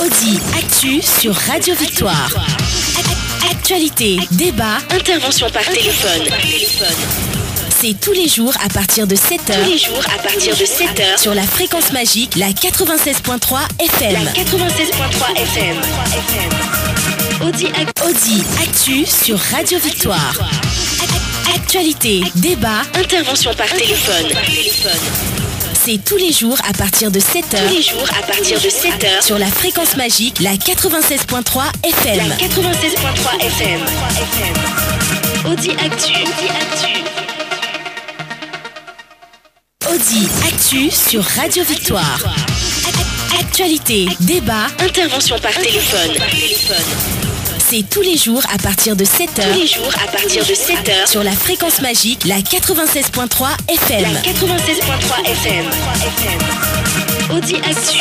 Audi Actu sur Radio Victoire. Actualité, débat, intervention par téléphone. C'est tous les jours à partir de 7h. Sur la fréquence magique, la 96.3 FM. Audi Actu sur Radio Victoire. Actualité, débat, intervention par téléphone. C'est tous les jours à partir de 7h. Sur la fréquence magique, la 96.3 FM. Audi Actu. Audi Actu sur Radio Victoire. Actualité, débat, intervention par téléphone. C'est tous les jours à partir de 7h. Sur la fréquence magique, la 96.3 FM. Audi Actu.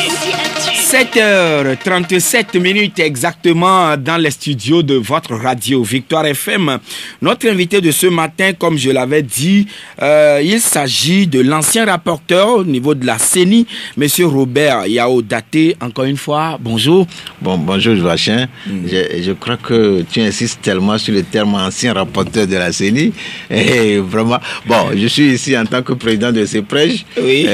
7h37 exactement dans les studios de votre radio Victoire FM. Notre invité de ce matin, comme je l'avais dit, il s'agit de l'ancien rapporteur au niveau de la CENI, Monsieur Robert Yao Daté. Encore une fois, bonjour. Bonjour Joachim. Je crois que tu insistes tellement sur le terme ancien rapporteur de la CENI. Et vraiment, je suis ici en tant que président de CEPREJ. Oui.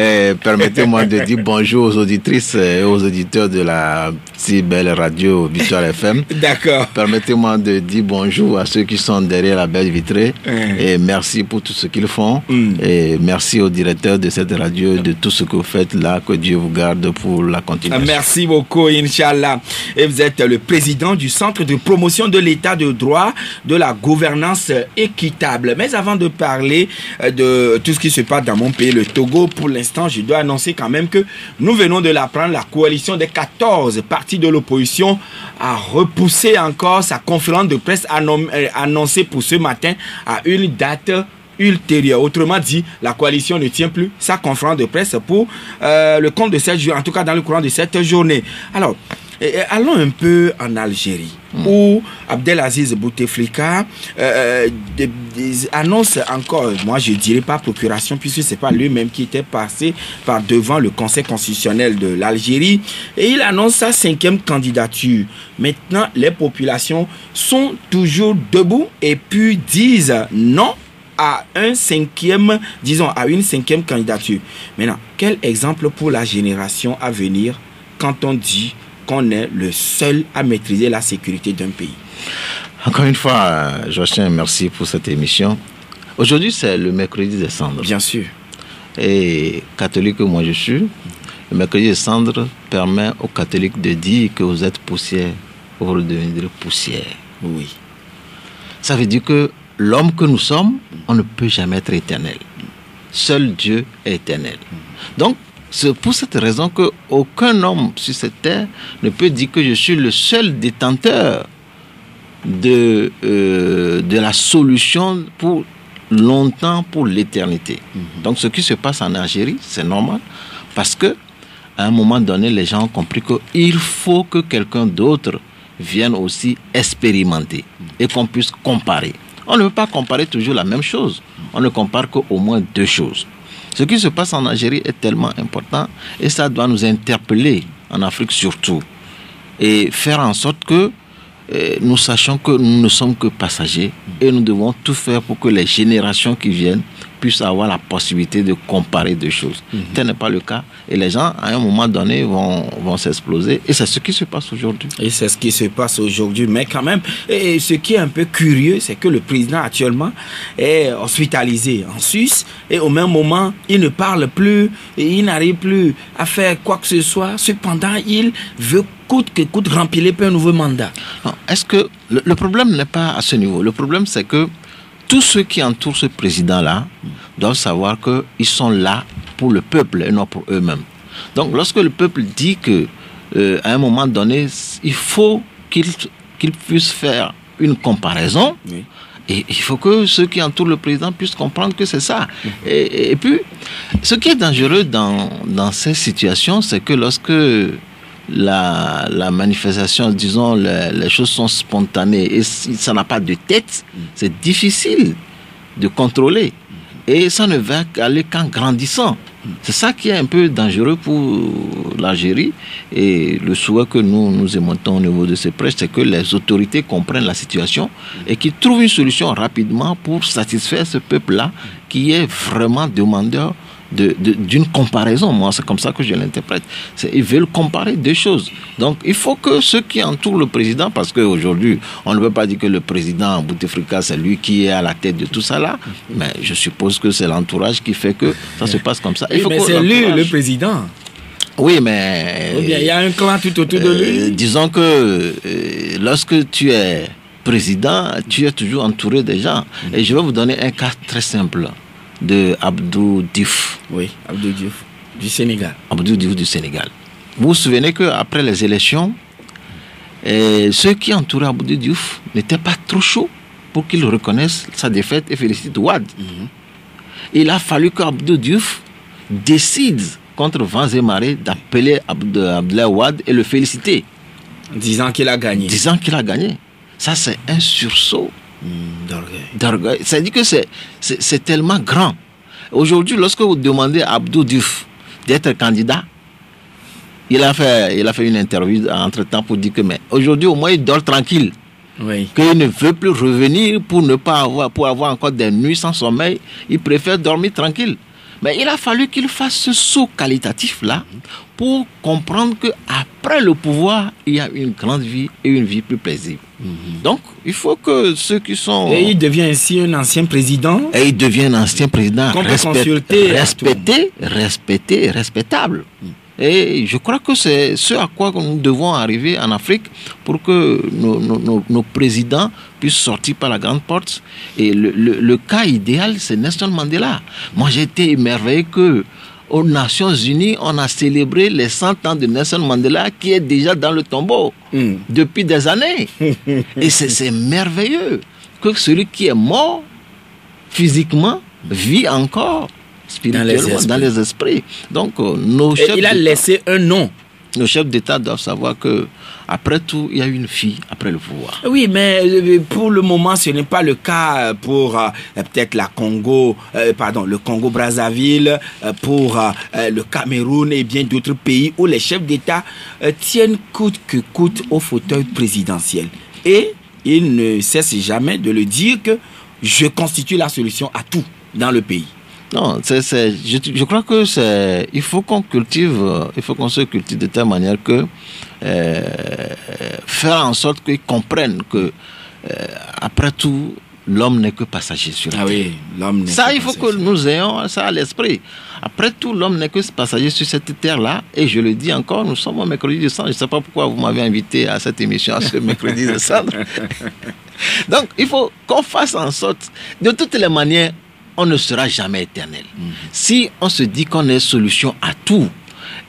Permettez-moi de dire bonjour aux auditrices et aux auditeurs de la si belle radio Victoire FM. D'accord. Permettez-moi de dire bonjour à ceux qui sont derrière la belle vitrée. Et merci pour tout ce qu'ils font. Et merci au directeur de cette radio de tout ce que vous faites là. Que Dieu vous garde pour la continuation. Merci beaucoup, Inch'Allah. Et vous êtes le président du Centre de promotion de l'état de droit, de la gouvernance équitable. Mais avant de parler de tout ce qui se passe dans mon pays, le Togo, pour l'instant, je dois annoncer quand même que nous venons de l'apprendre, la coalition des 14 partis de l'opposition a repoussé encore sa conférence de presse annoncée pour ce matin à une date ultérieure. Autrement dit, la coalition ne tient plus sa conférence de presse pour le compte de cette journée, en tout cas dans le courant de cette journée. Alors, allons un peu en Algérie, où Abdelaziz Bouteflika annonce encore, moi je dirais pas procuration, puisque c'est pas lui-même qui était passé par devant le Conseil constitutionnel de l'Algérie, et il annonce sa 5e candidature. Maintenant, les populations sont toujours debout et puis disent non à une 5e candidature. Maintenant, quel exemple pour la génération à venir quand on dit qu'on est le seul à maîtriser la sécurité d'un pays? Encore une fois, Joachim, merci pour cette émission. Aujourd'hui, c'est le mercredi des cendres. Bien sûr. Et catholique que moi je suis, le mercredi des cendres permet aux catholiques de dire que vous êtes poussière, vous redeviendrez poussière. Oui. Ça veut dire que l'homme que nous sommes, on ne peut jamais être éternel. Seul Dieu est éternel. Donc, c'est pour cette raison qu'aucun homme sur cette terre ne peut dire que je suis le seul détenteur de la solution pour longtemps, pour l'éternité. Donc ce qui se passe en Algérie, c'est normal, parce qu'à un moment donné, les gens ont compris qu'il faut que quelqu'un d'autre vienne aussi expérimenter et qu'on puisse comparer. On ne peut pas comparer toujours la même chose. On ne compare qu'au moins 2 choses. Ce qui se passe en Algérie est tellement important et ça doit nous interpeller, en Afrique surtout, et faire en sorte que nous sachions que nous ne sommes que passagers et nous devons tout faire pour que les générations qui viennent puissent avoir la possibilité de comparer 2 choses. Tel n'est pas le cas et les gens, à un moment donné, vont s'exploser et c'est ce qui se passe aujourd'hui. Et c'est ce qui se passe aujourd'hui, mais quand même, et ce qui est un peu curieux, c'est que le président actuellement est hospitalisé en Suisse et au même moment, il ne parle plus et il n'arrive plus à faire quoi que ce soit. Cependant, il veut coûte que coûte remplir un nouveau mandat. Non, est-ce que le problème n'est pas à ce niveau? Le problème, c'est que tous ceux qui entourent ce président-là doivent savoir qu'ils sont là pour le peuple et non pour eux-mêmes. Donc, lorsque le peuple dit que à un moment donné, il faut qu'il puisse faire une comparaison, oui. Et il faut que ceux qui entourent le président puissent comprendre que c'est ça. Et puis, ce qui est dangereux dans ces situations, c'est que lorsque la manifestation, disons, les choses sont spontanées et ça n'a pas de tête, c'est difficile de contrôler. Et ça ne va aller qu'en grandissant. C'est ça qui est un peu dangereux pour l'Algérie. Et le souhait que nous émettons au niveau de ces prêches, c'est que les autorités comprennent la situation et qu'ils trouvent une solution rapidement pour satisfaire ce peuple-là qui est vraiment demandeur d'une comparaison. Moi, c'est comme ça que je l'interprète. Ils veulent comparer deux choses. Donc, il faut que ceux qui entourent le président, parce qu'aujourd'hui, on ne peut pas dire que le président Bouteflika, c'est lui qui est à la tête de tout ça là, mais je suppose que c'est l'entourage qui fait que ça se passe comme ça. Oui, mais c'est lui le président. Oui, mais... Ou bien il y a un clan tout autour de lui. Disons que lorsque tu es président, tu es toujours entouré des gens. Et je vais vous donner un cas très simple de Abdou Diouf. Oui, Abdou Diouf, du Sénégal. Abdou Diouf du Sénégal. Vous vous souvenez qu'après les élections, ceux qui entouraient Abdou Diouf n'étaient pas trop chauds pour qu'ils reconnaissent sa défaite et félicitent Wade. Il a fallu qu'Abdou Diouf décide contre vents et marées d'appeler Abdoulaye Wade et le féliciter. Disant qu'il a gagné. Disant qu'il a gagné. Ça, c'est un sursaut d'orgueil. C'est-à-dire que c'est tellement grand. Aujourd'hui, lorsque vous demandez à Abdou Diouf d'être candidat, il a fait une interview entre-temps pour dire que mais aujourd'hui, au moins, il dort tranquille. Oui. Qu'il ne veut plus revenir pour avoir encore des nuits sans sommeil. Il préfère dormir tranquille. Mais il a fallu qu'il fasse ce saut qualitatif-là pour comprendre qu'après le pouvoir, il y a une grande vie et une vie plus paisible. Donc, il faut que ceux qui sont... Et il devient ainsi un ancien président. Et il devient un ancien président respecté, respectable. Et je crois que c'est ce à quoi nous devons arriver en Afrique pour que nos présidents puissent sortir par la grande porte. Et le cas idéal, c'est Nelson Mandela. Moi, j'ai été émerveillé qu'aux Nations Unies, on a célébré les 100 ans de Nelson Mandela qui est déjà dans le tombeau depuis des années. Et c'est merveilleux que celui qui est mort physiquement vit encore spirituellement dans les esprits. Donc, il a laissé un nom. Nos chefs d'État doivent savoir que après tout, il y a une vie après le pouvoir. Oui, mais pour le moment, ce n'est pas le cas pour peut-être le Congo-Brazzaville, pour le Cameroun et bien d'autres pays où les chefs d'État tiennent coûte que coûte au fauteuil présidentiel. Et ils ne cessent jamais de le dire que je constitue la solution à tout dans le pays. Non, je crois que il faut qu'on se cultive de telle manière que faire en sorte qu'ils comprennent que après tout, l'homme n'est que passager sur la terre. Oui, l'homme n'est ça, il faut que nous ayons ça à l'esprit. Après tout, l'homme n'est que passager sur cette terre-là. Et je le dis encore, nous sommes au mercredi de cendre. Je ne sais pas pourquoi vous m'avez invité à cette émission, à ce mercredi de cendre. Donc, il faut qu'on fasse en sorte, de toutes les manières, on ne sera jamais éternel. Si on se dit qu'on est solution à tout,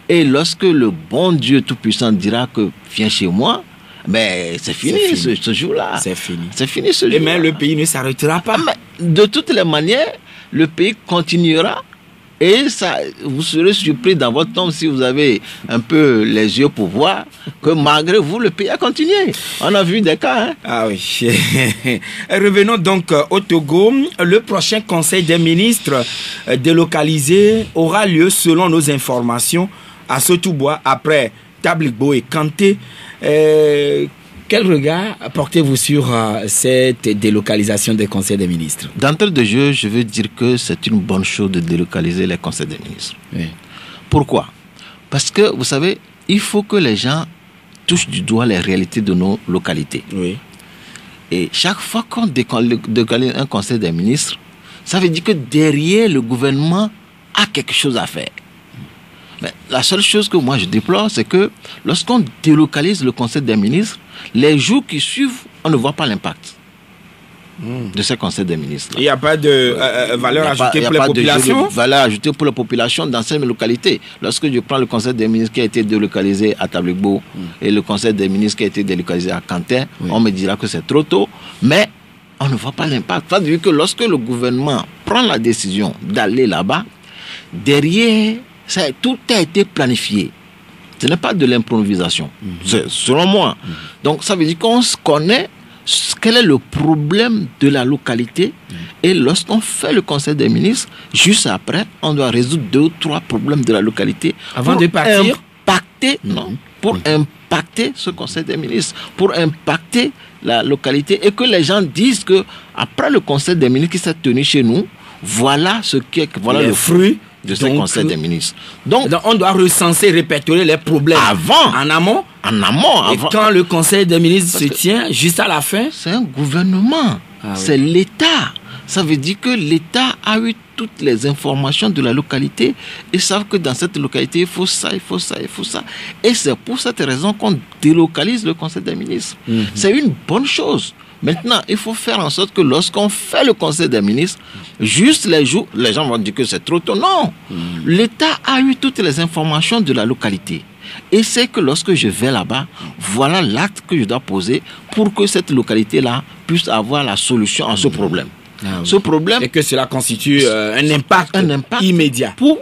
et lorsque le bon Dieu Tout-Puissant dira que viens chez moi, mais c'est fini. Ce jour-là. C'est fini. C'est fini ce jour-là. Mais le pays ne s'arrêtera pas. Mais de toutes les manières, le pays continuera. Et ça, vous serez surpris dans votre tombe si vous avez un peu les yeux pour voir que malgré vous, le pays a continué. On a vu des cas. Ah oui. Revenons donc au Togo. Le prochain Conseil des ministres délocalisé aura lieu, selon nos informations, à Sotoubois, après Tabligbo et Kanté. Quel regard portez-vous sur cette délocalisation des conseils des ministres? D'entrée de jeu, je veux dire que c'est une bonne chose de délocaliser les conseils des ministres. Oui. Pourquoi? Parce que, vous savez, il faut que les gens touchent du doigt les réalités de nos localités. Oui. Et chaque fois qu'on délocalise un conseil des ministres, ça veut dire que derrière, le gouvernement a quelque chose à faire. Mais la seule chose que moi je déplore, c'est que lorsqu'on délocalise le conseil des ministres, les jours qui suivent, on ne voit pas l'impact de ce conseil des ministres. Il n'y a pas de valeur ajoutée pour les populations? Il n'y a pas de valeur ajoutée pour la population dans ces localités. Lorsque je prends le conseil des ministres qui a été délocalisé à Tabligbo et le conseil des ministres qui a été délocalisé à Kanté, on me dira que c'est trop tôt, mais on ne voit pas l'impact. C'est-à-dire que lorsque le gouvernement prend la décision d'aller là-bas, derrière, tout a été planifié. Ce n'est pas de l'improvisation, selon moi. Donc ça veut dire qu'on se connaît quel est le problème de la localité. Et lorsqu'on fait le conseil des ministres, juste après, on doit résoudre 2 ou 3 problèmes de la localité. Avant de partir pour impacter ce conseil des ministres, pour impacter la localité, et que les gens disent que après le conseil des ministres qui s'est tenu chez nous, voilà le fruit de ce conseil des ministres. Donc, on doit recenser, répertorier les problèmes en amont. Et quand le conseil des ministres se tient juste à la fin, c'est un gouvernement, c'est l'État. Ça veut dire que l'État a eu toutes les informations de la localité et savent que dans cette localité, il faut ça, il faut ça, il faut ça. Et c'est pour cette raison qu'on délocalise le conseil des ministres. C'est une bonne chose. Maintenant, il faut faire en sorte que lorsqu'on fait le conseil des ministres, juste les jours, les gens vont dire que c'est trop tôt. Non, l'État a eu toutes les informations de la localité. Et c'est que lorsque je vais là-bas, voilà l'acte que je dois poser pour que cette localité-là puisse avoir la solution à ce problème. Ce problème, et que cela constitue un impact immédiat pour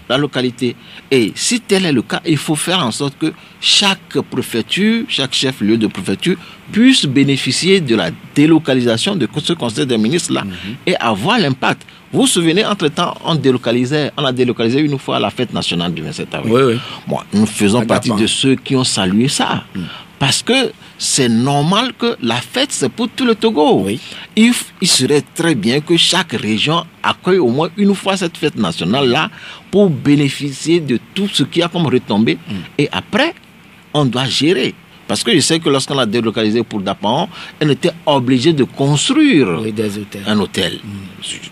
la localité. Et si tel est le cas, il faut faire en sorte que chaque préfecture, chaque chef-lieu de préfecture puisse bénéficier de la délocalisation de ce conseil des ministres-là et avoir l'impact. Vous vous souvenez, entre-temps, on a délocalisé une fois la fête nationale du 27 avril. Oui. Bon, nous faisons partie de ceux qui ont salué ça. Parce que c'est normal que la fête, c'est pour tout le Togo. Oui. Il serait très bien que chaque région accueille au moins une fois cette fête nationale-là pour bénéficier de tout ce qu'il y a comme retombée. Et après, on doit gérer. Parce que je sais que lorsqu'on a délocalisé pour Dapaon, on était obligé de construire un hôtel.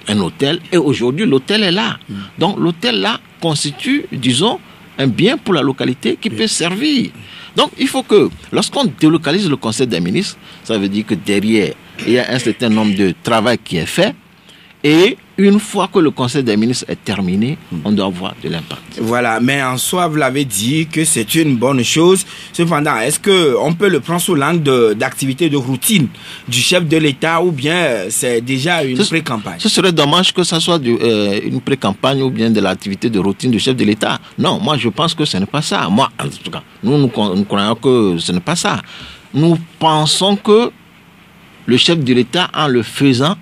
Un hôtel. Et aujourd'hui, l'hôtel est là. Donc, l'hôtel-là constitue, disons, un bien pour la localité qui peut servir. Donc, il faut que, lorsqu'on délocalise le conseil des ministres, ça veut dire que derrière, il y a un certain nombre de travail qui est fait. Et une fois que le conseil des ministres est terminé, on doit avoir de l'impact. Voilà, mais en soi, vous l'avez dit que c'est une bonne chose. Cependant, est-ce qu'on peut le prendre sous l'angle d'activité de routine du chef de l'État ou bien c'est déjà une pré-campagne? Ce serait dommage que ça soit une pré-campagne ou bien de l'activité de routine du chef de l'État. Non, moi je pense que ce n'est pas ça. Moi, en tout cas, nous croyons que ce n'est pas ça. Nous pensons que le chef de l'État, en le faisant,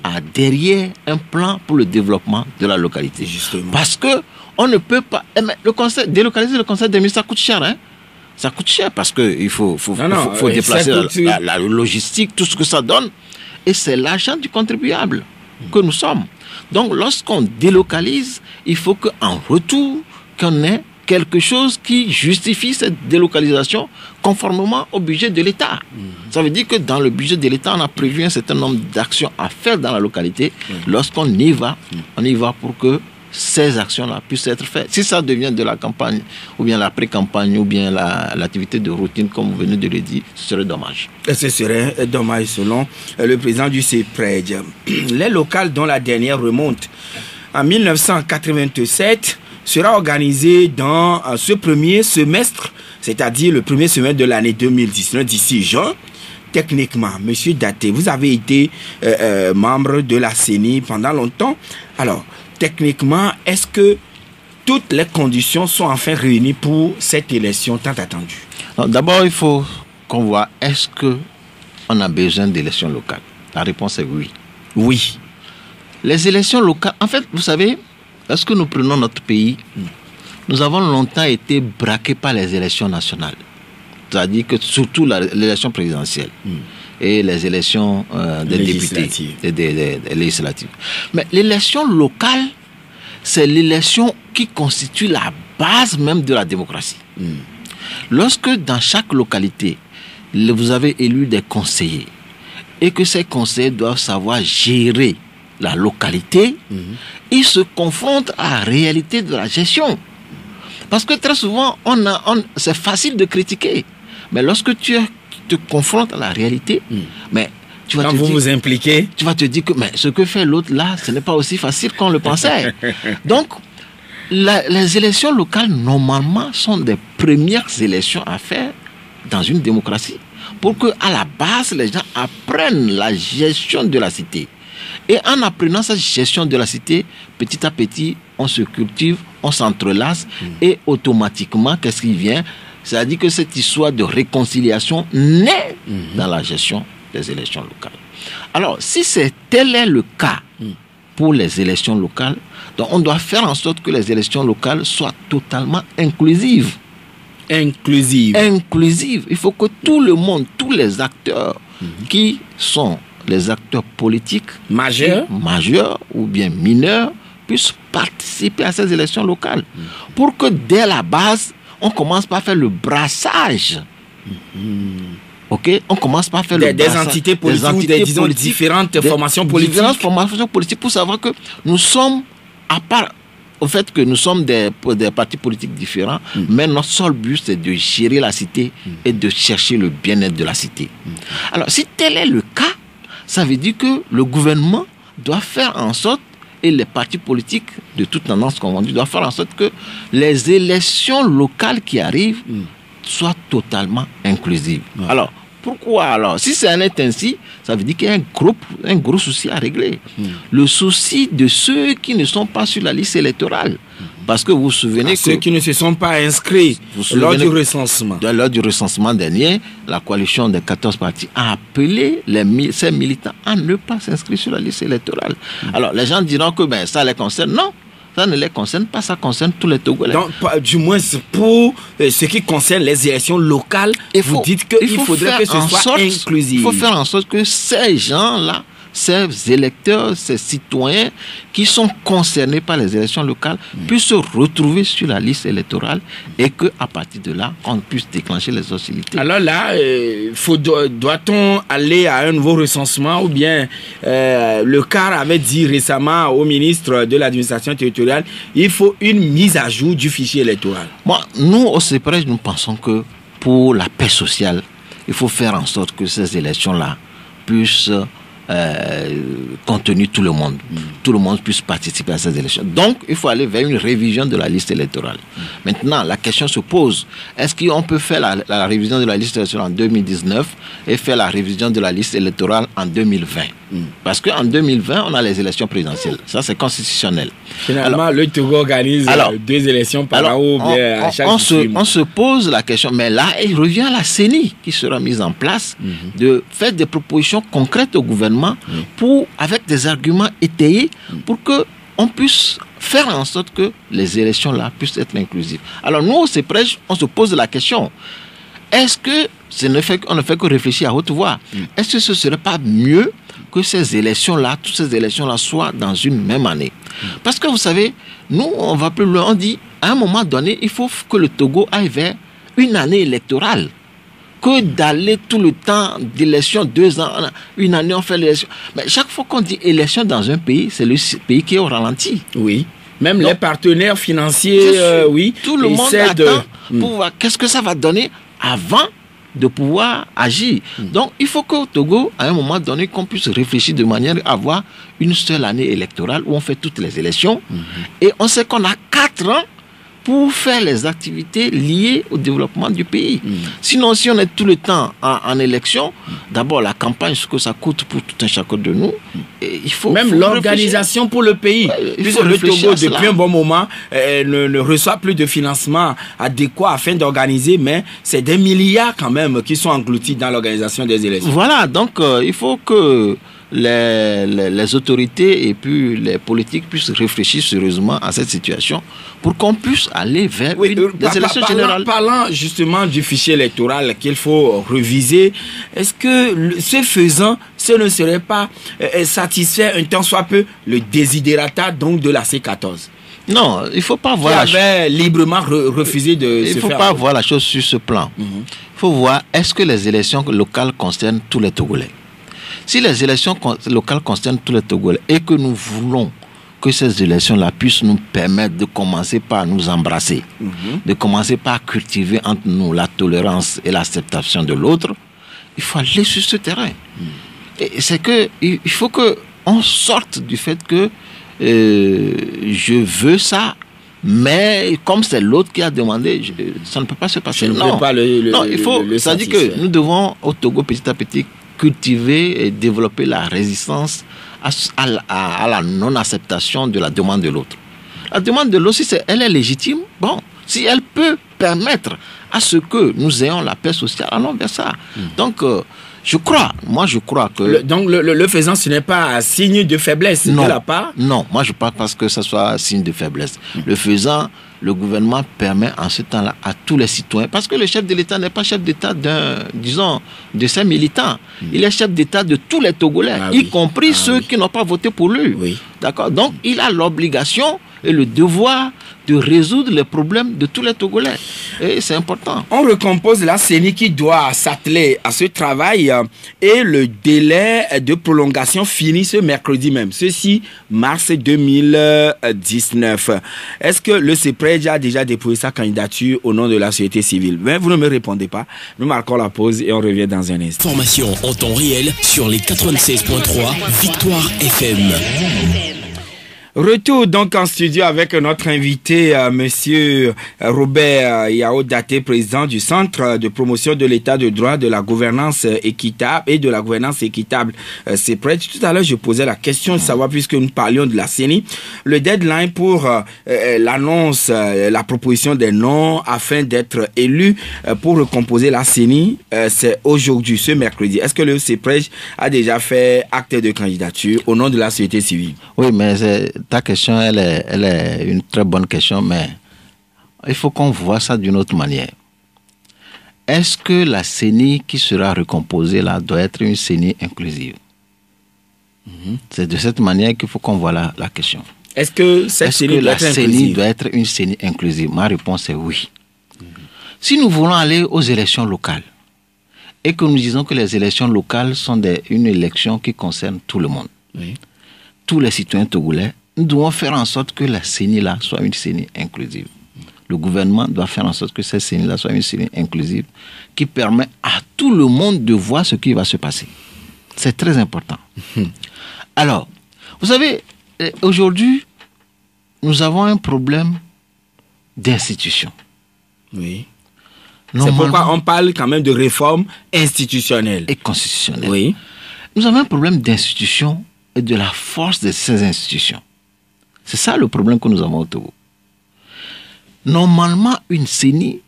a derrière un plan pour le développement de la localité. Justement. Parce que on ne peut pas... délocaliser le conseil des ministres, ça coûte cher. Hein? Ça coûte cher parce qu'il faut déplacer la logistique, tout ce que ça donne. Et c'est l'argent du contribuable que nous sommes. Donc, lorsqu'on délocalise, il faut qu'en retour, qu'on ait quelque chose qui justifie cette délocalisation conformément au budget de l'État. Ça veut dire que dans le budget de l'État, on a prévu un certain nombre d'actions à faire dans la localité. Lorsqu'on y va, on y va pour que ces actions-là puissent être faites. Si ça devient de la campagne, ou bien la pré-campagne, ou bien l'activité de routine, comme vous venez de le dire, ce serait dommage. Et ce serait dommage selon le président du CEPRED. Les locales dont la dernière remonte en 1987 sera organisé dans ce premier semestre, c'est-à-dire le premier semestre de l'année 2019, d'ici juin. Techniquement, Monsieur Daté, vous avez été membre de la CENI pendant longtemps. Alors, techniquement, est-ce que toutes les conditions sont enfin réunies pour cette élection tant attendue? D'abord, il faut qu'on voit, est-ce qu'on a besoin d'élections locales? La réponse est oui. Oui. Les élections locales, en fait, vous savez, lorsque nous prenons notre pays, nous avons longtemps été braqués par les élections nationales. C'est-à-dire que surtout l'élection présidentielle et les élections des députés, des législatives. Mais l'élection locale, c'est l'élection qui constitue la base même de la démocratie. Lorsque dans chaque localité, vous avez élu des conseillers et que ces conseillers doivent savoir gérer la localité, ils se confrontent à la réalité de la gestion. Parce que très souvent, c'est facile de critiquer. Mais lorsque tu te confrontes à la réalité, mais tu vas vous impliquez, tu vas te dire que mais ce que fait l'autre là, ce n'est pas aussi facile qu'on le pensait. Donc, les élections locales, normalement, sont des premières élections à faire dans une démocratie. Pour qu'à la base, les gens apprennent la gestion de la cité. Et en apprenant cette gestion de la cité, petit à petit, on se cultive, on s'entrelace et automatiquement, qu'est-ce qui vient? C'est-à-dire que cette histoire de réconciliation naît dans la gestion des élections locales. Alors, si tel est le cas pour les élections locales, donc on doit faire en sorte que les élections locales soient totalement inclusives. Inclusive. Il faut que tout le monde, tous les acteurs qui sont les acteurs politiques majeurs ou bien mineurs puissent participer à ces élections locales. Pour que dès la base, on commence par faire le brassage. Ok, on commence par faire des entités politiques ou des différentes formations politiques. Différentes formations politiques pour savoir que nous sommes, à part au fait que nous sommes des partis politiques différents, mais notre seul but, c'est de gérer la cité et de chercher le bien-être de la cité. Alors, si tel est le cas, ça veut dire que le gouvernement doit faire en sorte, et les partis politiques de toute tendance confondue doivent faire en sorte que les élections locales qui arrivent soient totalement inclusives. Alors, pourquoi alors? Si c'est ainsi, ça veut dire qu'il y a un gros souci à régler. Le souci de ceux qui ne sont pas sur la liste électorale. Parce que vous vous souvenez que... Ceux qui ne se sont pas inscrits lors du recensement. Lors du recensement dernier, la coalition des 14 partis a appelé ces militants à ne pas s'inscrire sur la liste électorale. Alors, les gens diront que ça les concerne. Non, ça ne les concerne pas, ça concerne tous les Togolais. Donc, du moins, pour ce qui concerne les élections locales, vous dites qu'il faudrait que ce soit inclusif. Il faut faire en sorte que ces gens-là, ces électeurs, ces citoyens qui sont concernés par les élections locales puissent se retrouver sur la liste électorale et qu'à partir de là, on puisse déclencher les hostilités. Alors là, doit-on aller à un nouveau recensement ou bien le CAR avait dit récemment au ministre de l'administration territoriale, il faut une mise à jour du fichier électoral. Nous, au CEPREJ, nous pensons que pour la paix sociale, il faut faire en sorte que ces élections-là puissent contenir tout le monde. Tout le monde puisse participer à ces élections. Donc, il faut aller vers une révision de la liste électorale. Maintenant, la question se pose, est-ce qu'on peut faire la révision de la liste électorale en 2019 et faire la révision de la liste électorale en 2020? Parce qu'en 2020, on a les élections présidentielles. Ça, c'est constitutionnel. Finalement, le Togo organise 2 élections par an ou bien à chaque on se pose la question, mais là, il revient à la CENI qui sera mise en place de faire des propositions concrètes au gouvernement avec des arguments étayés pour qu'on puisse faire en sorte que les élections-là puissent être inclusives. Alors nous, au CEPREJ, on se pose la question, est-ce que on ne fait que réfléchir à haute voix? Est-ce que ce ne serait pas mieux que ces élections-là, toutes ces élections-là soient dans une même année? Parce que vous savez, nous, on va plus loin, on dit, à un moment donné, il faut que le Togo aille vers une année électorale. Que d'aller tout le temps d'élection, 2 ans, une année, on fait l'élection. Mais chaque fois qu'on dit élection dans un pays, c'est le pays qui est au ralenti. Oui. Même les partenaires financiers, tout le monde attend pour voir qu'est-ce que ça va donner avant de pouvoir agir. Donc, il faut qu'au Togo, à un moment donné, qu'on puisse réfléchir de manière à avoir une seule année électorale où on fait toutes les élections. Et on sait qu'on a 4 ans pour faire les activités liées au développement du pays. Sinon, si on est tout le temps en élection, d'abord la campagne, ce que ça coûte pour tout un chacun de nous, il faut... Même l'organisation pour le pays. Puisque le Togo, depuis un bon moment, ne reçoit plus de financement adéquat afin d'organiser, mais c'est des milliards quand même qui sont engloutis dans l'organisation des élections. Voilà, donc il faut que les autorités et puis les politiques puissent réfléchir sérieusement à cette situation pour qu'on puisse aller vers des élections générales. Parlant justement du fichier électoral qu'il faut reviser, est-ce que ce faisant, ce ne serait pas satisfaire un tant soit peu le desiderata donc de la C14? Non, il ne faut pas voir qui avait librement refusé de se faire. Il ne faut pas voir la chose sur ce plan. Il faut voir, est-ce que les élections locales concernent tous les Togolais? Si les élections locales concernent tous les Togolais et que nous voulons que ces élections-là puissent nous permettre de commencer par nous embrasser, de commencer par cultiver entre nous la tolérance et l'acceptation de l'autre, il faut aller sur ce terrain. Et c'est que il faut qu'on sorte du fait que je veux ça, mais comme c'est l'autre qui a demandé, ça ne peut pas se passer. Non, il faut. Ça dit que nous devons au Togo petit à petit cultiver et développer la résistance à la non-acceptation de la demande de l'autre. La demande de l'autre, si elle est légitime, bon, si elle peut permettre à ce que nous ayons la paix sociale, allons vers ça. Donc, je crois que... Donc, le faisant, ce n'est pas un signe de faiblesse de la part? Non, moi, je ne pense pas que ce soit un signe de faiblesse. Le faisant, le gouvernement permet en ce temps-là à tous les citoyens, parce que le chef de l'État n'est pas chef d'État de ses militants. Il est chef d'État de tous les Togolais, y compris ceux qui n'ont pas voté pour lui. Oui. D'accord? Donc, il a l'obligation et le devoir de résoudre les problèmes de tous les Togolais. Et c'est important. On recompose la CENI qui doit s'atteler à ce travail et le délai de prolongation finit ce mercredi même, ceci mars 2019. Est-ce que le CEPREJ a déjà déposé sa candidature au nom de la société civile? Mais vous ne me répondez pas. Nous marquons la pause et on revient dans un instant. Formation en temps réel sur les 96.3 Victoire FM. Retour donc en studio avec notre invité, monsieur Robert Yao Daté, président du Centre de promotion de l'état de droit, de la gouvernance équitable et de la gouvernance équitable CEPREJ. Tout à l'heure, je posais la question de savoir, puisque nous parlions de la CENI, le deadline pour l'annonce, la proposition des noms afin d'être élu pour recomposer la CENI, c'est aujourd'hui, ce mercredi. Est-ce que le CEPREJ a déjà fait acte de candidature au nom de la société civile? Oui, mais ta question, elle est une très bonne question, mais il faut qu'on voit ça d'une autre manière. Est-ce que la CENI qui sera recomposée là doit être une CENI inclusive? C'est de cette manière qu'il faut qu'on voit la question. Est-ce que cette CENI doit être inclusive? CENI doit être une CENI inclusive? Ma réponse est oui. Si nous voulons aller aux élections locales et que nous disons que les élections locales sont une élection qui concerne tout le monde, tous les citoyens togolais, nous devons faire en sorte que la CENI-là soit une CENI inclusive. Le gouvernement doit faire en sorte que cette CENI-là soit une CENI inclusive qui permet à tout le monde de voir ce qui va se passer. C'est très important. Alors, vous savez, aujourd'hui, nous avons un problème d'institution. Oui. C'est pourquoi on parle quand même de réforme institutionnelle. Et constitutionnelle. Oui. Nous avons un problème d'institution et de la force de ces institutions. C'est ça le problème que nous avons au Togo. Normalement, une CENI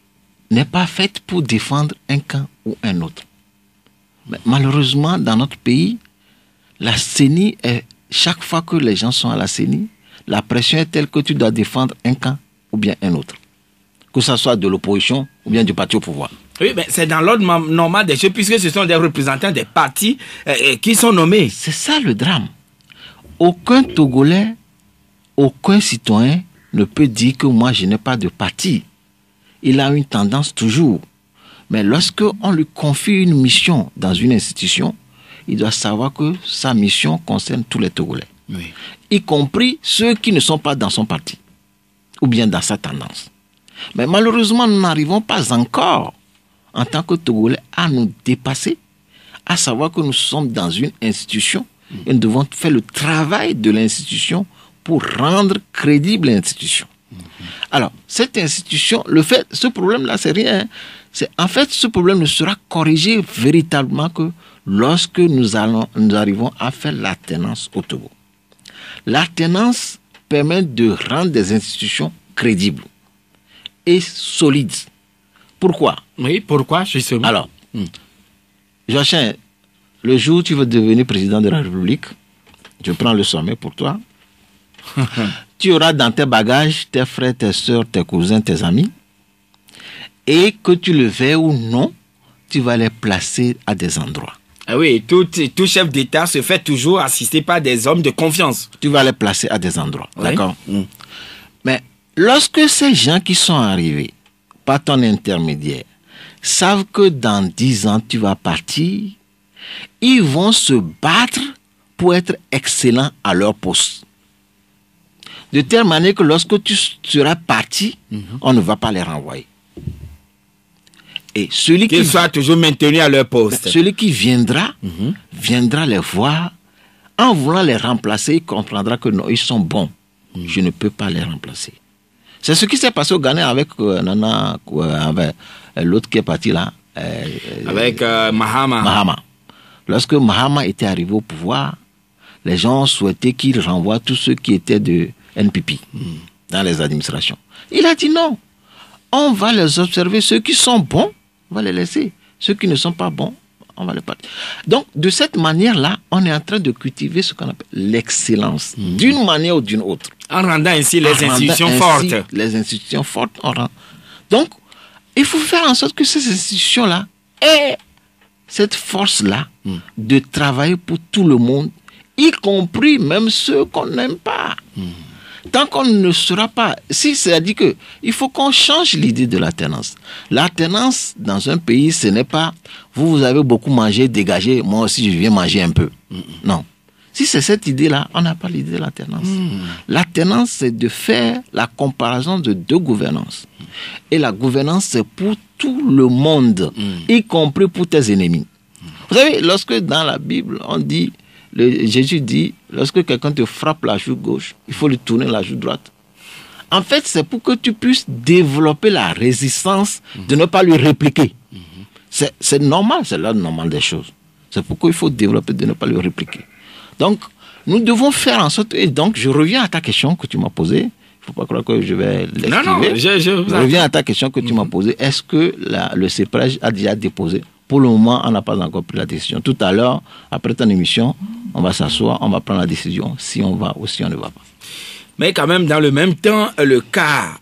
n'est pas faite pour défendre un camp ou un autre. Mais malheureusement, dans notre pays, la CENI est, chaque fois que les gens sont à la CENI, la pression est telle que tu dois défendre un camp ou bien un autre. Que ce soit de l'opposition ou bien du parti au pouvoir. Oui, mais c'est dans l'ordre normal des choses, puisque ce sont des représentants des partis qui sont nommés. C'est ça le drame. Aucun Togolais, aucun citoyen ne peut dire que moi je n'ai pas de parti. Il a une tendance toujours. Mais lorsque on lui confie une mission dans une institution, il doit savoir que sa mission concerne tous les Togolais. Oui. Y compris ceux qui ne sont pas dans son parti ou bien dans sa tendance. Mais malheureusement, nous n'arrivons pas encore, en tant que Togolais, à nous dépasser, à savoir que nous sommes dans une institution et nous devons faire le travail de l'institution pour rendre crédible l'institution. Alors, cette institution, ce problème-là, c'est rien. En fait, ce problème ne sera corrigé véritablement que lorsque nous arrivons à faire l'alternance au Togo. L'alternance permet de rendre des institutions crédibles et solides. Pourquoi? Oui, pourquoi justement? Alors, Joachim, le jour où tu veux devenir président de la République, je prends le sommet pour toi. Tu auras dans tes bagages tes frères, tes soeurs, tes cousins, tes amis. Et que tu le veuilles ou non, tu vas les placer à des endroits. Ah oui, tout chef d'État se fait toujours assister par des hommes de confiance. Tu vas les placer à des endroits, oui. D'accord? Mais lorsque ces gens qui sont arrivés par ton intermédiaire savent que dans 10 ans tu vas partir, ils vont se battre pour être excellents à leur poste. De telle manière que lorsque tu seras parti, on ne va pas les renvoyer. Et celui qu'ils soient toujours maintenus à leur poste. Celui qui viendra les voir. En voulant les remplacer, il comprendra que non, ils sont bons. Je ne peux pas les remplacer. C'est ce qui s'est passé au Ghana avec l'autre qui est parti là. Avec Mahama. Lorsque Mahama était arrivé au pouvoir, les gens souhaitaient qu'il renvoie tous ceux qui étaient de NPP dans les administrations. Il a dit non. on va les observer. Ceux qui sont bons, on va les laisser. Ceux qui ne sont pas bons, on va les partir. Donc, de cette manière-là, on est en train de cultiver ce qu'on appelle l'excellence, d'une manière ou d'une autre. En rendant ainsi les institutions fortes. Les institutions fortes, on rend. Donc, il faut faire en sorte que ces institutions-là aient cette force-là de travailler pour tout le monde, y compris même ceux qu'on n'aime pas. Tant qu'on ne sera pas... Si c'est-à-dire que il faut qu'on change l'idée de l'alternance. L'alternance dans un pays, ce n'est pas vous avez beaucoup mangé, dégagé, moi aussi je viens manger un peu. Non. Si c'est cette idée-là, on n'a pas l'idée de l'alternance. L'alternance, c'est de faire la comparaison de deux gouvernances. Et la gouvernance, c'est pour tout le monde, y compris pour tes ennemis. Vous savez, lorsque dans la Bible, on dit... Jésus dit, lorsque quelqu'un te frappe la joue gauche, il faut lui tourner la joue droite. En fait, c'est pour que tu puisses développer la résistance de ne pas lui répliquer. C'est normal, c'est l'ordre normal des choses. C'est pourquoi il faut développer de ne pas lui répliquer. Donc, nous devons faire en sorte... Et donc, je reviens à ta question que tu m'as posée. Il ne faut pas croire que je vais l'esquiver. Non, je reviens à ta question que tu m'as posée. Est-ce que le CEPREJ a déjà déposé? Pour le moment, on n'a pas encore pris la décision. Tout à l'heure, après ton émission, on va s'asseoir, on va prendre la décision si on va ou si on ne va pas. Mais quand même, dans le même temps, le cas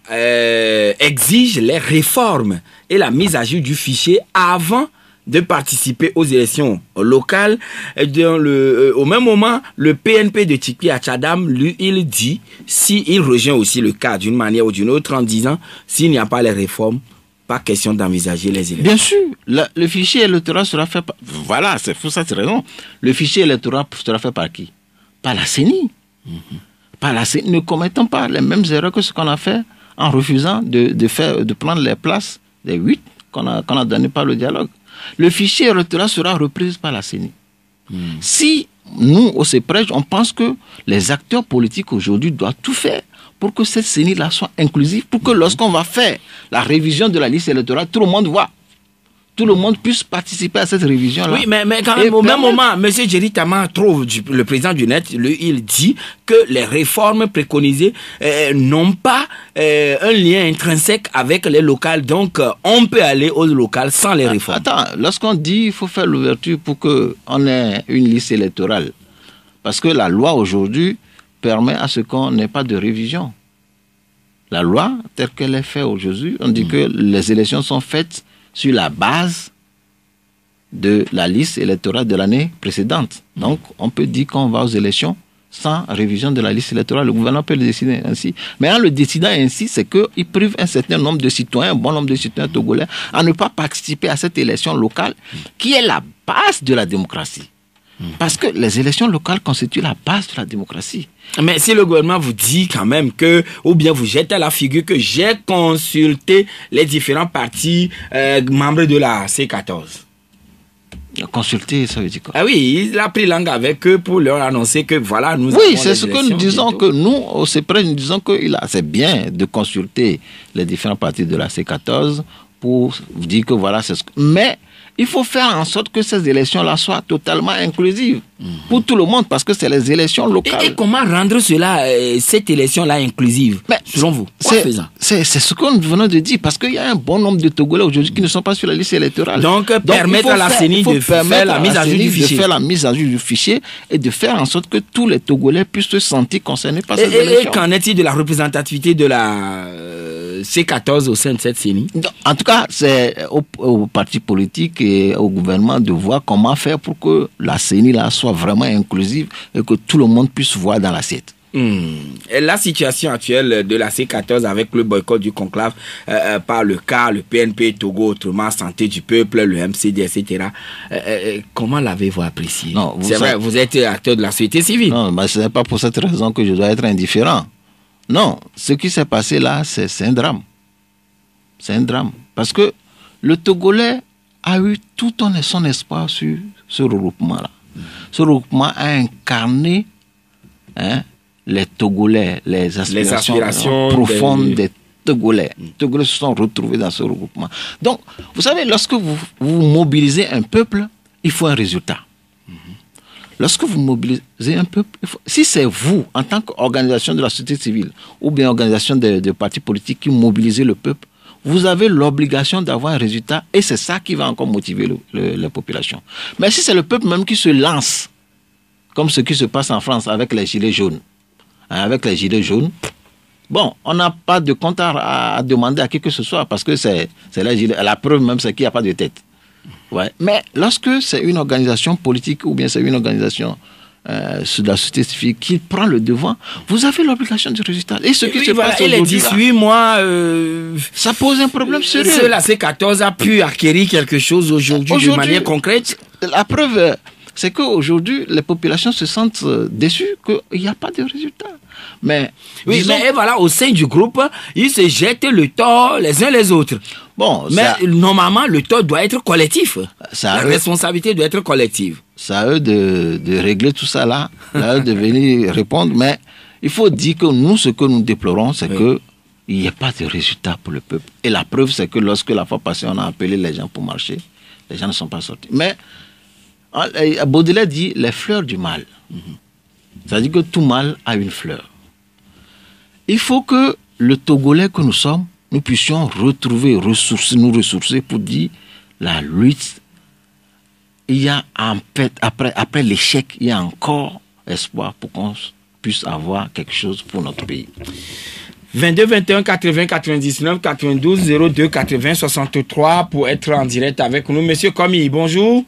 exige les réformes et la mise à jour du fichier avant de participer aux élections locales. Au même moment, le PNP de Tikpi Achadam, lui, il dit, il rejoint aussi le cas d'une manière ou d'une autre en disant, s'il n'y a pas les réformes, pas question d'envisager les élections. Bien sûr, le fichier électoral sera fait par... Voilà, c'est pour ça, c'est raison. Le fichier électoral sera fait par qui? Par la CENI. Par la CENI. Ne commettons pas les mêmes erreurs que ce qu'on a fait en refusant de prendre les places des 8 qu'on a données par le dialogue. Le fichier électoral sera repris par la CENI. Si nous, au CEPREJ, on pense que les acteurs politiques aujourd'hui doivent tout faire pour que cette CENI-là soit inclusive, pour que lorsqu'on va faire la révision de la liste électorale, tout le monde voit. Tout le monde puisse participer à cette révision-là. Oui, mais quand même, au même moment, M. Jerry Tama, le président du NET, il dit que les réformes préconisées n'ont pas un lien intrinsèque avec les locales. Donc, on peut aller aux locales sans les réformes. Attends, lorsqu'on dit qu'il faut faire l'ouverture pour qu'on ait une liste électorale, parce que la loi aujourd'hui permet à ce qu'on n'ait pas de révision. La loi, telle qu'elle est faite aujourd'hui, on dit que les élections sont faites sur la base de la liste électorale de l'année précédente. Donc, on peut dire qu'on va aux élections sans révision de la liste électorale. Le gouvernement peut le décider ainsi. Mais en le décidant ainsi, c'est qu'il prive un certain nombre de citoyens, un bon nombre de citoyens togolais, à ne pas participer à cette élection locale qui est la base de la démocratie. Parce que les élections locales constituent la base de la démocratie. Mais si le gouvernement vous dit quand même que, ou bien vous jetez à la figure que j'ai consulté les différents partis membres de la C14. Consulter, ça veut dire quoi? Ah oui, il a pris langue avec eux pour leur annoncer que voilà, nous oui, c'est ce que nous disons, que nous, au CEPREJ, nous disons que c'est bien de consulter les différents partis de la C14 pour dire que voilà, c'est ce que... Mais il faut faire en sorte que ces élections-là soient totalement inclusives pour tout le monde, parce que c'est les élections locales. Et comment rendre cette élection-là inclusive, selon vous? C'est ce que nous venons de dire, parce qu'il y a un bon nombre de Togolais aujourd'hui qui ne sont pas sur la liste électorale. Donc permettre à la CENI de faire la mise à jour du fichier. De faire la mise à jour du fichier et de faire en sorte que tous les Togolais puissent se sentir concernés par ces élections. Et qu'en est-il de la représentativité de la C14 au sein de cette CENI? En tout cas, c'est aux partis politiques et au gouvernement de voir comment faire pour que la CENI là soit vraiment inclusive et que tout le monde puisse voir dans l'assiette. La situation actuelle de la C14 avec le boycott du conclave par le CAR, le PNP, Togo, autrement, Santé du Peuple, le MCD, etc. Comment l'avez-vous apprécié? C'est vrai, vous êtes acteur de la société civile. Non, ce n'est pas pour cette raison que je dois être indifférent. Non, ce qui s'est passé là, c'est un drame. C'est un drame. Parce que le Togolais a eu tout son espoir sur ce regroupement-là. Ce regroupement a incarné les Togolais, les aspirations profondes des Togolais. Les Togolais se sont retrouvés dans ce regroupement. Donc, vous savez, lorsque vous mobilisez un peuple, il faut un résultat. Lorsque vous mobilisez un peuple, si c'est vous, en tant qu'organisation de la société civile, ou bien organisation de partis politiques qui mobilisez le peuple, vous avez l'obligation d'avoir un résultat et c'est ça qui va encore motiver les populations. Mais si c'est le peuple même qui se lance, comme ce qui se passe en France avec les gilets jaunes, avec les gilets jaunes, bon, on n'a pas de compte à demander à qui que ce soit parce que c'est les gilets. La preuve même, c'est qu'il n'y a pas de tête. Ouais. Mais lorsque c'est une organisation politique ou bien c'est une organisation de la société civile qui prend le devant, vous avez l'obligation du résultat. Et ce qui se passe aujourd'hui, les 18 mois, ça pose un problème sérieux. La C14 a pu acquérir quelque chose aujourd'hui de manière concrète. La preuve, c'est qu'aujourd'hui, les populations se sentent déçues qu'il n'y a pas de résultat. Mais, oui, disons, mais voilà, au sein du groupe, ils se jettent le tort les uns les autres. Bon, mais normalement, le tort doit être collectif. La responsabilité doit être collective. C'est à eux de régler tout ça là, à eux de venir répondre. Mais il faut dire que nous, ce que nous déplorons, c'est qu'il n'y a pas de résultat pour le peuple. Et la preuve, c'est que lorsque la fois passée, on a appelé les gens pour marcher, les gens ne sont pas sortis. Mais Baudelaire dit les fleurs du mal. C'est-à-dire que tout mal a une fleur. Il faut que le Togolais que nous sommes, nous puissions retrouver, nous ressourcer pour dire la lutte. Il y a après l'échec, il y a encore espoir pour qu'on puisse avoir quelque chose pour notre pays. 22 21 80 99 92 02 80 63 pour être en direct avec nous. Monsieur Komi, bonjour.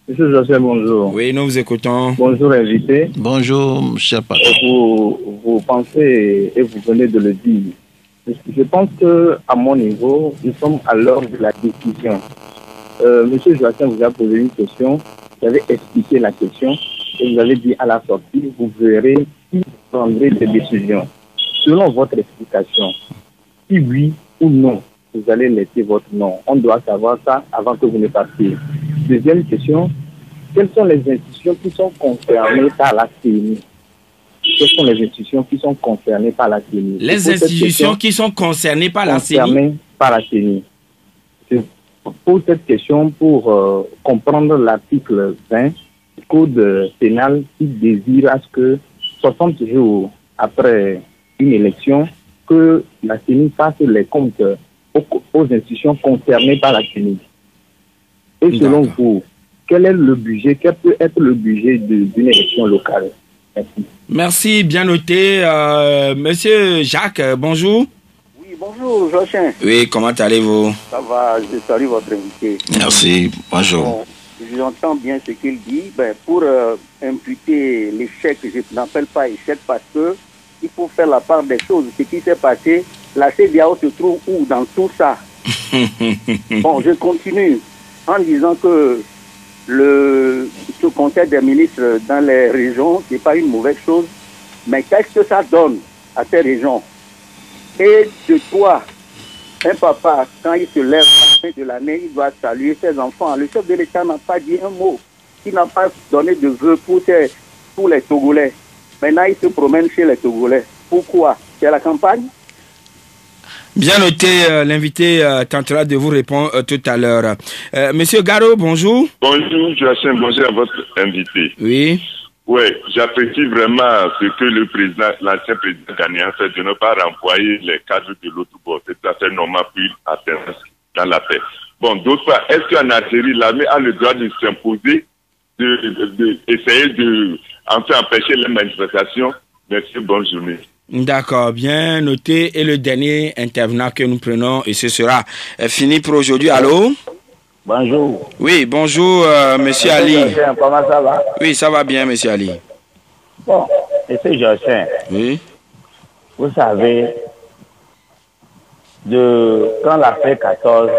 Monsieur José, bonjour. Oui, nous vous écoutons. Bonjour, invité. Bonjour, cher patron. Vous pensez, et vous venez de le dire, je pense qu'à mon niveau, nous sommes à l'heure de la décision. Monsieur Joachim vous a posé une question, vous avez expliqué la question, et vous avez dit à la sortie, vous verrez si vous prendrez des décisions. Selon votre explication, si oui ou non, vous allez laisser votre nom. On doit savoir ça avant que vous ne partiez. Deuxième question, quelles sont les institutions qui sont concernées par la CENI? Quelles sont les institutions qui sont concernées par la CENI? Les institutions qui sont concernées par la CENI? Par la CENI. Je pose cette question pour comprendre l'article 20 du Code pénal qui désire à ce que 60 jours après une élection, que la CENI fasse les comptes aux institutions concernées par la CENI. Et selon vous, quel est le budget, quel peut être le budget d'une élection locale? Merci. Merci, bien noté. Monsieur Jacques, bonjour. Oui, bonjour, Joachim. Oui, comment allez-vous? Ça va, je salue votre invité. Merci, bonjour. Bon, j'entends bien ce qu'il dit. Pour imputer l'échec, je n'appelle pas échec parce que il faut faire la part des choses. Ce qui s'est passé, la CEDEAO se trouve où dans tout ça? Bon, je continue en disant que ce conseil des ministres dans les régions, ce n'est pas une mauvaise chose, mais qu'est-ce que ça donne à ces régions? Et de toi, un papa, quand il se lève à la fin de l'année, il doit saluer ses enfants. Le chef de l'État n'a pas dit un mot. Il n'a pas donné de vœux pour les Togolais. Maintenant, il se promène chez les Togolais. Pourquoi? C'est la campagne? Bien noté, l'invité tentera de vous répondre tout à l'heure. Monsieur Garo, bonjour. Bonjour, Joachim, bonjour à votre invité. Oui. Oui, j'apprécie vraiment ce que le président, l'ancien président ghanéen fait de ne pas renvoyer les cadres de l'autre bord. C'est tout à fait normal puis atteindre dans la paix. Bon, d'autre part, est-ce qu'en Algérie, l'armée a le droit de s'imposer, d'essayer de enfin empêcher les manifestations? Merci, bonne journée. D'accord, bien noté. Et le dernier intervenant que nous prenons, et ce sera fini pour aujourd'hui. Allô? Bonjour. Oui, bonjour, monsieur Ali. Comment ça va? Oui, ça va bien, monsieur Ali. Bon, monsieur Joachim. Oui. Vous savez, quand la C14,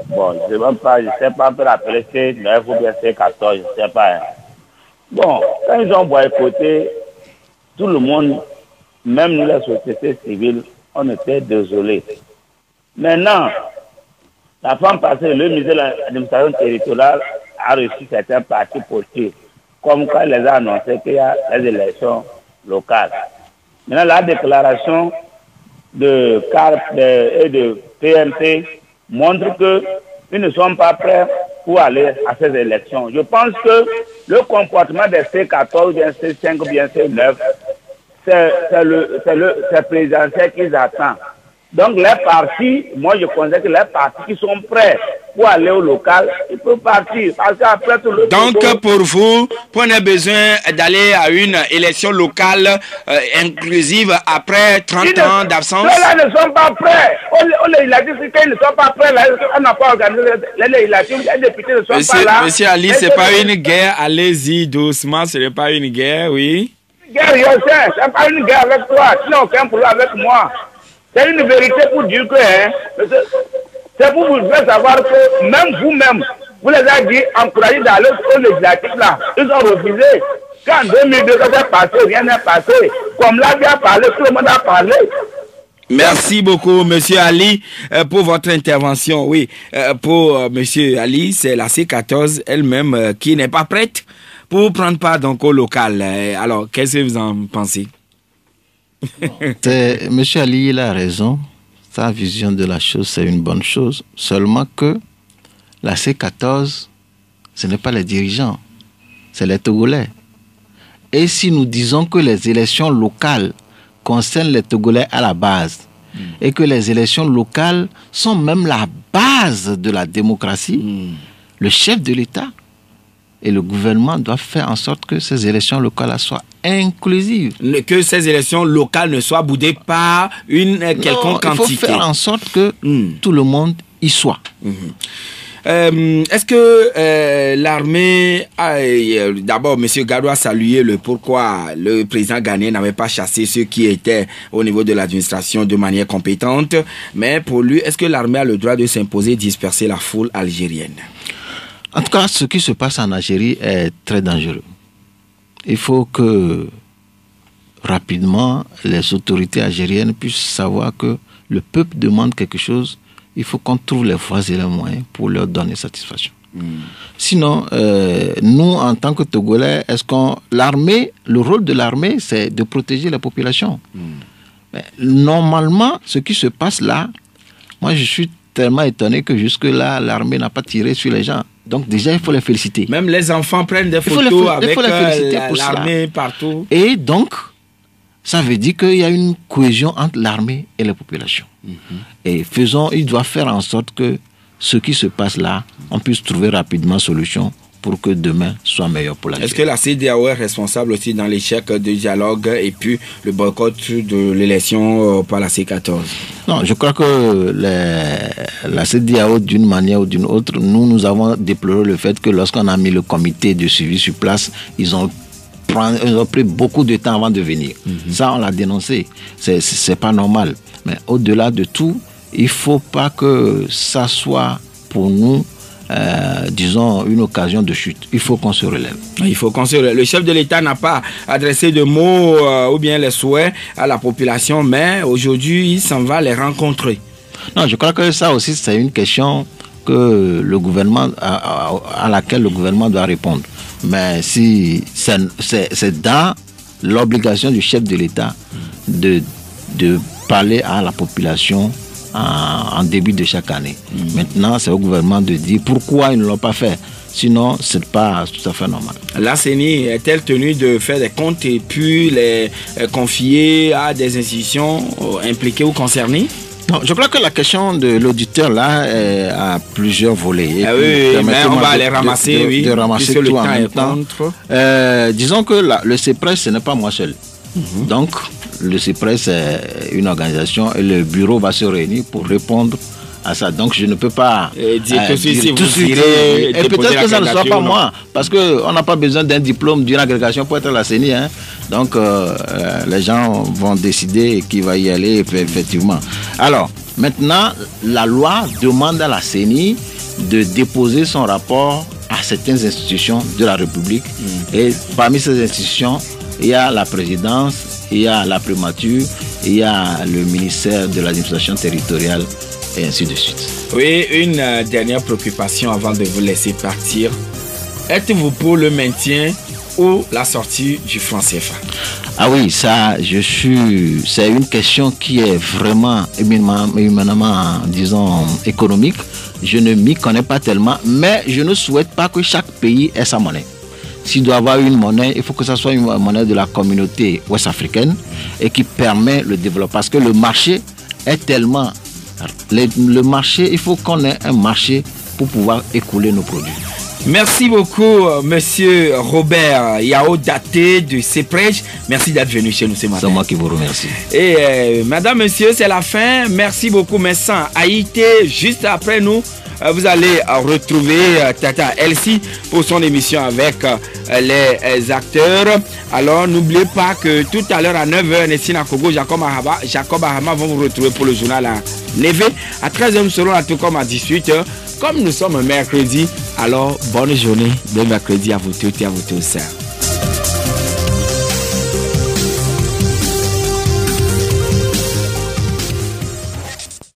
bon, je ne sais pas, on peut l'appeler C9 ou bien C14, je ne sais pas. Hein. Bon, quand ils ont boycotté, tout le monde, même nous, la société civile, on était désolés. Maintenant, la fois passée, le ministre de l'administration territoriale a reçu certains partis politiques, comme quand il les a annoncé qu'il y a les élections locales. Maintenant, la déclaration de CARP et de PMP montre qu'ils ne sont pas prêts pour aller à ces élections. Je pense que le comportement des C14, bien C5, bien C9, c'est présidentiel qu'ils attendent. Donc les partis, moi je considère que les partis qui sont prêts pour aller au local, ils peuvent partir. Parce qu'après tout le Donc pour vous, on a besoin d'aller à une élection locale inclusive après 30 ans d'absence? Ceux-là ne sont pas prêts. On législatifs, ils ne sont pas prêts. Là, on n'a pas organisé les législatives, les députés ne sont pas là. Monsieur Ali, ce n'est pas une guerre, allez-y doucement, ce n'est pas une guerre, oui. Guerre, je sais, ce n'est pas une guerre avec toi, tu n'as aucun problème avec moi. C'est une vérité pour dire que, c'est pour vous faire savoir que même vous-même, vous les avez dit, encouragés d'aller au législatif là. Ils ont refusé. Quand en 2002, ça s'est passé, rien n'est passé. Comme là, bien parlé, tout le monde a parlé. Merci beaucoup, Monsieur Ali, pour votre intervention. Oui, pour Monsieur Ali, c'est la C14 elle-même qui n'est pas prête pour prendre part donc au local. Alors, qu'est-ce que vous en pensez? Monsieur Ali, il a raison. Sa vision de la chose, c'est une bonne chose. Seulement que la C14, ce n'est pas les dirigeants, c'est les Togolais. Et si nous disons que les élections locales concernent les Togolais à la base, et que les élections locales sont même la base de la démocratie, le chef de l'État et le gouvernement doivent faire en sorte que ces élections locales soient inclusives. Que ces élections locales ne soient boudées par une quelconque quantité. Il faut faire en sorte que tout le monde y soit. Est-ce que l'armée d'abord, M. Gadou a salué le pourquoi le président ghanéen n'avait pas chassé ceux qui étaient au niveau de l'administration de manière compétente, mais pour lui, est-ce que l'armée a le droit de s'imposer et disperser la foule algérienne? En tout cas, ce qui se passe en Algérie est très dangereux. Il faut que rapidement les autorités algériennes puissent savoir que le peuple demande quelque chose. Il faut qu'on trouve les voies et les moyens pour leur donner satisfaction. Sinon, nous, en tant que Togolais, l'armée, le rôle de l'armée, c'est de protéger la population. Mais normalement, ce qui se passe là, moi, je suis tellement étonné que jusque-là, l'armée n'a pas tiré sur les gens. Donc déjà, il faut les féliciter. Même les enfants prennent des photos avec l'armée partout. Et donc, ça veut dire qu'il y a une cohésion entre l'armée et la population. Et il doit faire en sorte que ce qui se passe là, on puisse trouver rapidement solution pour que demain soit meilleur pour l'Algérie. Est-ce que la CEDEAO est responsable aussi dans l'échec du dialogue et puis le boycott de l'élection par la C14? Non, je crois que la CEDEAO, d'une manière ou d'une autre, nous avons déploré le fait que lorsqu'on a mis le comité de suivi sur place, ils ont pris beaucoup de temps avant de venir. Ça, on l'a dénoncé. C'est pas normal. Mais au-delà de tout, il ne faut pas que ça soit pour nous, disons, une occasion de chute. Il faut qu'on se relève. Il faut qu'on se relève. Le chef de l'État n'a pas adressé de mots ou bien les souhaits à la population, mais aujourd'hui, il s'en va les rencontrer. Non, je crois que ça aussi, c'est une question que le gouvernement, à laquelle le gouvernement doit répondre. Mais si c'est dans l'obligation du chef de l'État de parler à la population en début de chaque année. Maintenant, c'est au gouvernement de dire pourquoi ils ne l'ont pas fait. Sinon, ce n'est pas tout à fait normal. La CENI est-elle tenue de faire des comptes et puis les confier à des institutions impliquées ou concernées? Non, je crois que la question de l'auditeur là a plusieurs volets. Oui, mais on va les ramasser, de ramasser tout en même temps. Disons que le CEPRES, ce n'est pas moi seul. Donc, le CEPRES, c'est une organisation et le bureau va se réunir pour répondre à ça. Donc, je ne peux pas dire tout de suite. Et peut-être que ça ne soit pas moi, parce qu'on n'a pas besoin d'un diplôme d'une agrégation pour être à la CENI. Donc, les gens vont décider qui va y aller, effectivement. Alors, maintenant, la loi demande à la CENI de déposer son rapport à certaines institutions de la République. Et parmi ces institutions, il y a la présidence, il y a la primature, il y a le ministère de l'administration territoriale, et ainsi de suite. Oui, une dernière préoccupation avant de vous laisser partir. Êtes-vous pour le maintien ou la sortie du franc CFA? Ah oui, ça, c'est une question qui est vraiment éminemment, disons, économique. Je ne m'y connais pas tellement, mais je ne souhaite pas que chaque pays ait sa monnaie. S'il doit avoir une monnaie, il faut que ce soit une monnaie de la communauté ouest-africaine et qui permet le développement. Parce que le marché est tellement... Le marché, il faut qu'on ait un marché pour pouvoir écouler nos produits. Merci beaucoup, monsieur Robert Yao Daté de CEPREJ. Merci d'être venu chez nous ce matin. C'est moi qui vous remercie. Et madame, monsieur, c'est la fin. Merci beaucoup, mais sans Haïti, juste après nous, vous allez retrouver Tata Elsie pour son émission avec les acteurs. Alors, n'oubliez pas que tout à l'heure à 9h, Nessina Kogo, Jacob Ahama vont vous retrouver pour le journal à Neve. À 13h, nous serons là tout comme à 18h. Comme nous sommes mercredi, alors bonne journée de mercredi à vous toutes et à vous tous.